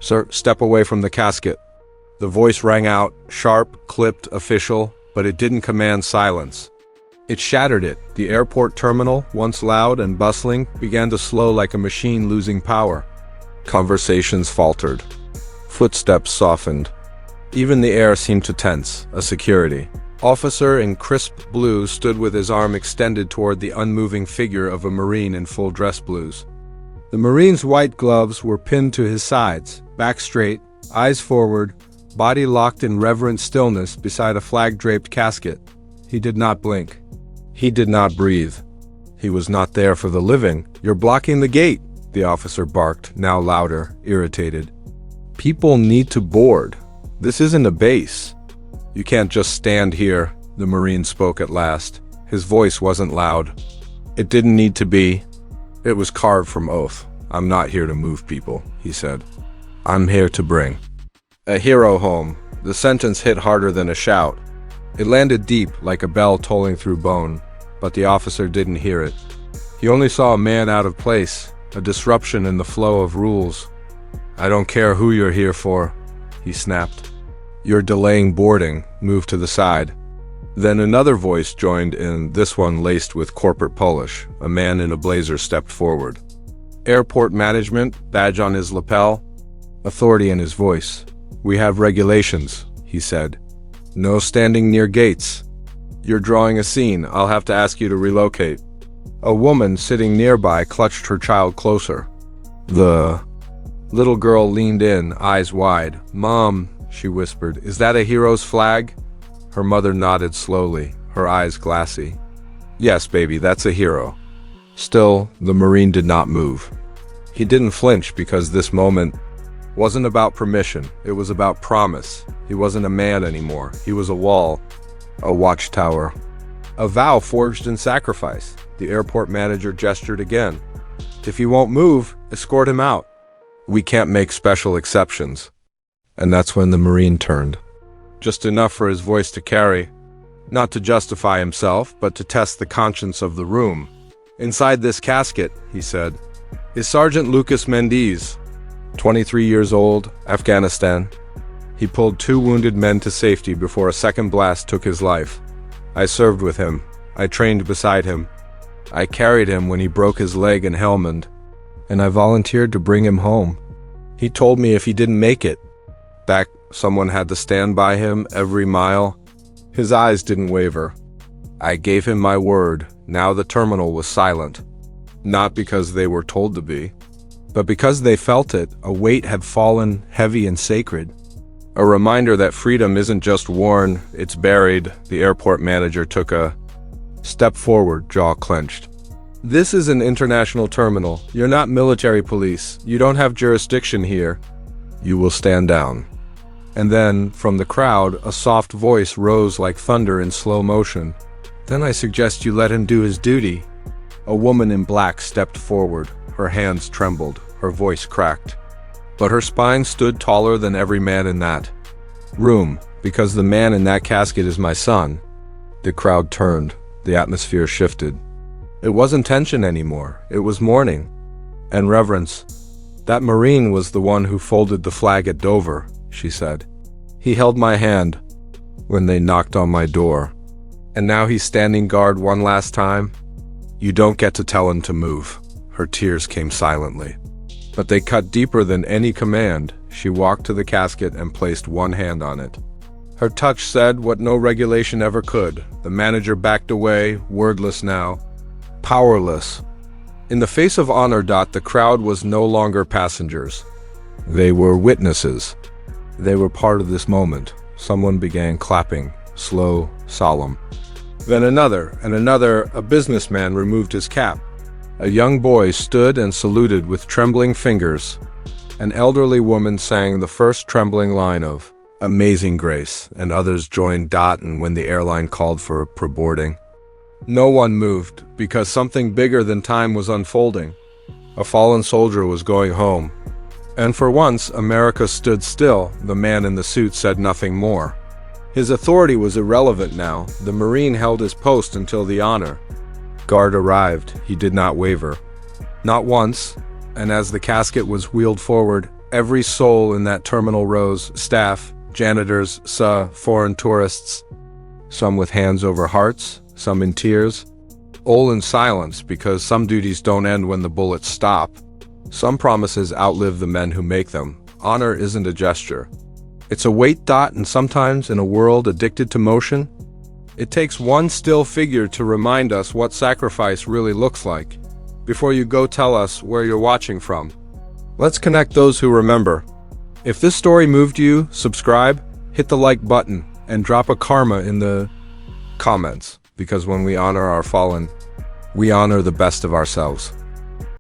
"Sir, step away from the casket." The voice rang out, sharp, clipped, official, but it didn't command silence. It shattered it. The airport terminal, once loud and bustling, began to slow like a machine losing power. Conversations faltered. Footsteps softened. Even the air seemed to tense. A security officer in crisp blue stood with his arm extended toward the unmoving figure of a Marine in full dress blues. The Marine's white gloves were pinned to his sides, back straight, eyes forward, body locked in reverent stillness beside a flag-draped casket. He did not blink. He did not breathe. He was not there for the living. "You're blocking the gate," the officer barked, now louder, irritated. "People need to board. This isn't a base. You can't just stand here," the Marine spoke at last. His voice wasn't loud. It didn't need to be. It was carved from oath. "I'm not here to move people," he said. "I'm here to bring a hero home." The sentence hit harder than a shout. It landed deep like a bell tolling through bone, but the officer didn't hear it. He only saw a man out of place, a disruption in the flow of rules. "I don't care who you're here for," he snapped. "You're delaying boarding. Move to the side." Then another voice joined in, this one laced with corporate Polish. A man in a blazer stepped forward. "Airport management," badge on his lapel, authority in his voice. "We have regulations," he said. "No standing near gates. You're drawing a scene. I'll have to ask you to relocate." A woman sitting nearby clutched her child closer. The little girl leaned in, eyes wide. "Mom," she whispered, "is that a hero's flag?" Her mother nodded slowly, her eyes glassy. "Yes, baby, that's a hero." Still, the Marine did not move. He didn't flinch because this moment wasn't about permission, it was about promise. He wasn't a man anymore, he was a wall, a watchtower, a vow forged in sacrifice. The airport manager gestured again. "If he won't move, escort him out. We can't make special exceptions." And that's when the Marine turned. Just enough for his voice to carry, not to justify himself, but to test the conscience of the room. "Inside this casket," he said, "is Sergeant Lucas Mendes, 23 years old, Afghanistan. He pulled 2 wounded men to safety before a second blast took his life. I served with him. I trained beside him. I carried him when he broke his leg in Helmand, and I volunteered to bring him home. He told me if he didn't make it back, someone had to stand by him every mile." His eyes didn't waver. "I gave him my word." Now the terminal was silent. Not because they were told to be, but because they felt it. A weight had fallen, heavy and sacred. A reminder that freedom isn't just worn, it's buried. The airport manager took a step forward, jaw clenched. "This is an international terminal. You're not military police. You don't have jurisdiction here. You will stand down." And then, from the crowd, a soft voice rose like thunder in slow motion. "Then I suggest you let him do his duty." A woman in black stepped forward. Her hands trembled, her voice cracked. But her spine stood taller than every man in that room, because the man in that casket is my son. The crowd turned. The atmosphere shifted. It wasn't tension anymore. It was mourning and reverence. "That Marine was the one who folded the flag at Dover," she said. "He held my hand when they knocked on my door. And now he's standing guard one last time. You don't get to tell him to move." Her tears came silently, but they cut deeper than any command. She walked to the casket and placed one hand on it. Her touch said what no regulation ever could. The manager backed away, wordless now, powerless. In the face of honor, the crowd was no longer passengers. They were witnesses. They were part of this moment. Someone began clapping, slow, solemn. Then another, and another. A businessman removed his cap. A young boy stood and saluted with trembling fingers. An elderly woman sang the first trembling line of Amazing Grace, and others joined and when the airline called for pre-boarding. No one moved, because something bigger than time was unfolding. A fallen soldier was going home. And for once, America stood still. The man in the suit said nothing more. His authority was irrelevant now. The Marine held his post until the honor guard arrived. He did not waver. Not once. And as the casket was wheeled forward, Every soul in that terminal rose, staff, janitors, foreign tourists, some with hands over hearts, some in tears, all in silence because some duties don't end when the bullets stop. Some promises outlive the men who make them. Honor isn't a gesture. It's a weight dot, and sometimes in a world addicted to motion, it takes one still figure to remind us what sacrifice really looks like. Before you go tell us where you're watching from, let's connect those who remember. If this story moved you, subscribe, hit the like button, and drop a karma in the comments, because when we honor our fallen, we honor the best of ourselves.